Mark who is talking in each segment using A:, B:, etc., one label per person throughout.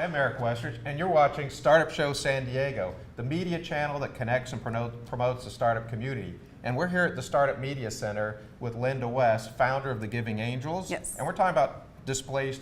A: Hi, I'm Eric Westrich, and you're watching Startup Show San Diego, the media channel that connects and promotes the startup community. And we're here at the Startup Media Center with Linda West, founder of the Giving Angels.
B: Yes.
A: And we're talking about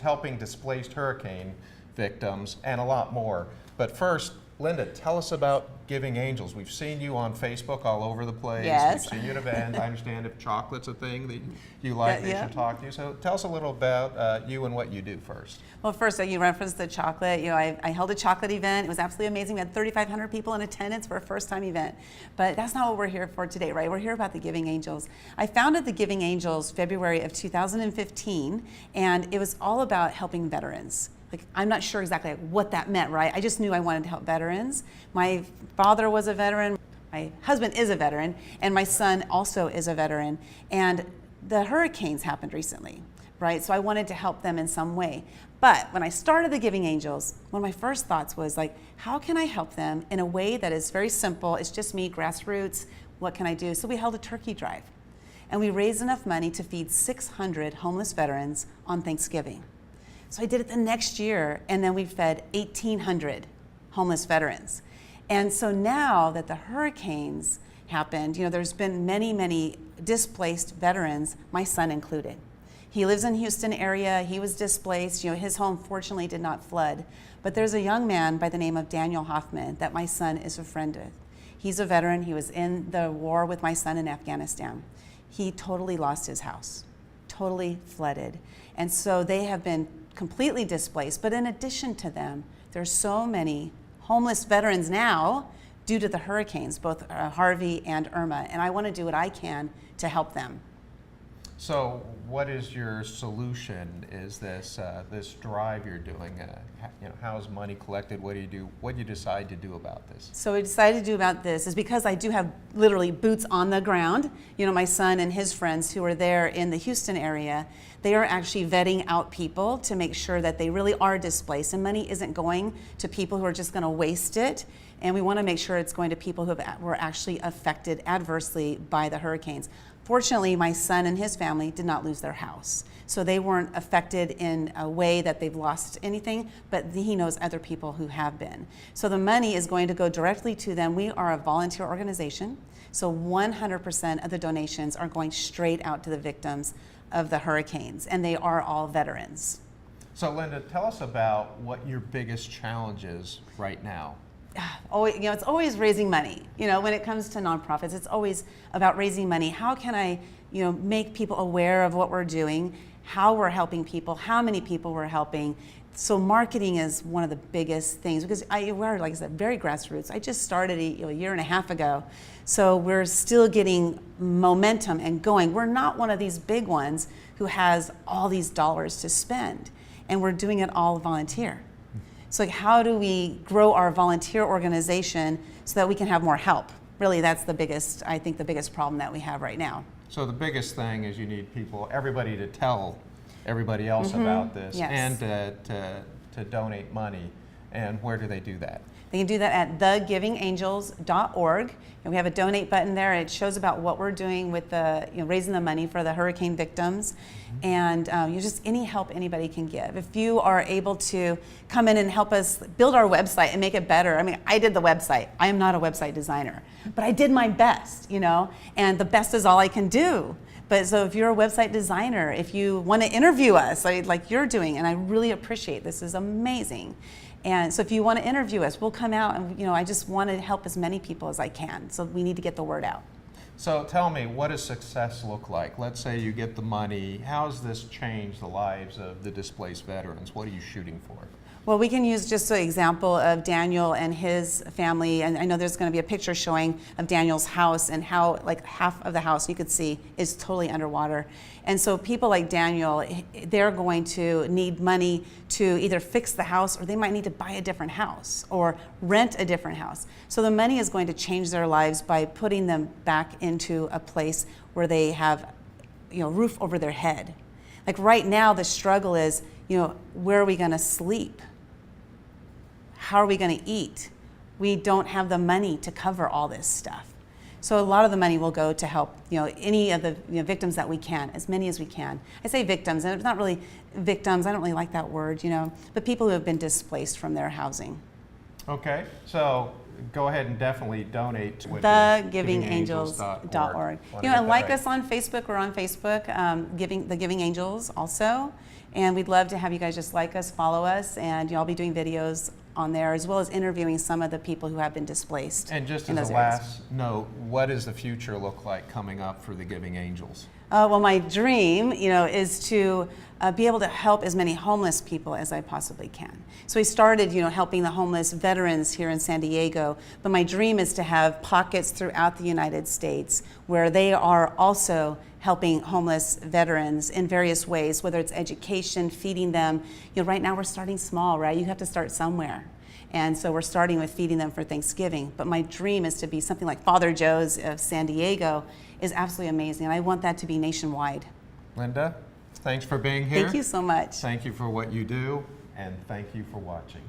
A: helping displaced hurricane victims and a lot more. But first, Linda, tell us about Giving Angels. We've seen you on Facebook all over the place.
B: Yes.
A: We've seen you at events. I understand if chocolate's a thing that you like, they
B: Yeah.
A: should talk to you. So tell us a little about you and what you do first.
B: Well, first, you referenced the chocolate. I held a chocolate event. It was absolutely amazing. We had 3,500 people in attendance for a first-time event. But that's not what we're here for today, right? We're here about the Giving Angels. I founded the Giving Angels February of 2015, and it was all about helping veterans. I'm not sure exactly what that meant, right? I just knew I wanted to help veterans. My father was a veteran, my husband is a veteran, and my son also is a veteran. And the hurricanes happened recently, right? So I wanted to help them in some way. But when I started the Giving Angels, one of my first thoughts was how can I help them in a way that is very simple? It's just me, grassroots, what can I do? So we held a turkey drive, and we raised enough money to feed 600 homeless veterans on Thanksgiving. So I did it the next year, and then we fed 1,800 homeless veterans. And so now that the hurricanes happened, there's been many, many displaced veterans, my son included. He lives in Houston area, he was displaced, his home fortunately did not flood. But there's a young man by the name of Daniel Hoffman that my son is a friend with. He's a veteran, he was in the war with my son in Afghanistan. He totally lost his house, totally flooded. And so they have been completely displaced, but in addition to them, there's so many homeless veterans now due to the hurricanes, both Harvey and Irma, and I want to do what I can to help them.
A: So what is your solution? Is this drive you're doing? How is money collected? What do you do? What do you decide to do about this?
B: So we decided to do about this is because I do have literally boots on the ground. My son and his friends who are there in the Houston area, they are actually vetting out people to make sure that they really are displaced, and money isn't going to people who are just going to waste it. And we want to make sure it's going to people who were actually affected adversely by the hurricanes. Fortunately, my son and his family did not lose their house. So they weren't affected in a way that they've lost anything, but he knows other people who have been. So the money is going to go directly to them. We are a volunteer organization, so 100% of the donations are going straight out to the victims of the hurricanes, and they are all veterans.
A: So Linda, tell us about what your biggest challenge is right now.
B: It's always raising money. When it comes to nonprofits, it's always about raising money. How can I, make people aware of what we're doing, how we're helping people, how many people we're helping. So marketing is one of the biggest things because we're, like I said, very grassroots. I just started a year and a half ago. So we're still getting momentum and going. We're not one of these big ones who has all these dollars to spend, and we're doing it all volunteer. So how do we grow our volunteer organization so that we can have more help? Really, that's the biggest problem that we have right now.
A: So the biggest thing is you need everybody to tell everybody else about this,
B: yes.
A: And to donate money. And where do they do that?
B: They can do that at thegivingangels.org, and we have a donate button there. It shows about what we're doing with the raising the money for the hurricane victims, and just any help anybody can give. If you are able to come in and help us build our website and make it better. I did the website. I am not a website designer, but I did my best, and the best is all I can do. But so if you're a website designer, if you want to interview us like you're doing, and I really appreciate this is amazing. And so if you want to interview us, we'll come out, and I just want to help as many people as I can. So we need to get the word out.
A: So tell me, what does success look like? Let's say you get the money. How has this changed the lives of the displaced veterans? What are you shooting for?
B: Well, we can use just an example of Daniel and his family, and I know there's going to be a picture showing of Daniel's house and how half of the house you could see is totally underwater. And so people like Daniel, they're going to need money to either fix the house, or they might need to buy a different house or rent a different house. So the money is going to change their lives by putting them back into a place where they have roof over their head. Like right now, the struggle is, where are we going to sleep? How are we going to eat? We don't have the money to cover all this stuff. So a lot of the money will go to help, any of the victims that we can, as many as we can. I say victims, and it's not really victims. I don't really like that word, but people who have been displaced from their housing.
A: Okay, so go ahead and definitely donate to
B: thegivingangels.org. And like us on Facebook. We're on Facebook, The Giving Angels also. And we'd love to have you guys just like us, follow us, and I'll be doing videos on there, as well as interviewing some of the people who have been displaced.
A: And just as a last note, what does the future look like coming up for the Giving Angels?
B: Well, my dream, is to be able to help as many homeless people as I possibly can. So we started, helping the homeless veterans here in San Diego, but my dream is to have pockets throughout the United States where they are also helping homeless veterans in various ways, whether it's education, feeding them. Right now we're starting small, right? You have to start somewhere. And so we're starting with feeding them for Thanksgiving. But my dream is to be something like Father Joe's of San Diego is absolutely amazing. And I want that to be nationwide.
A: Linda, thanks for being here.
B: Thank you so much.
A: Thank you for what you do, and thank you for watching.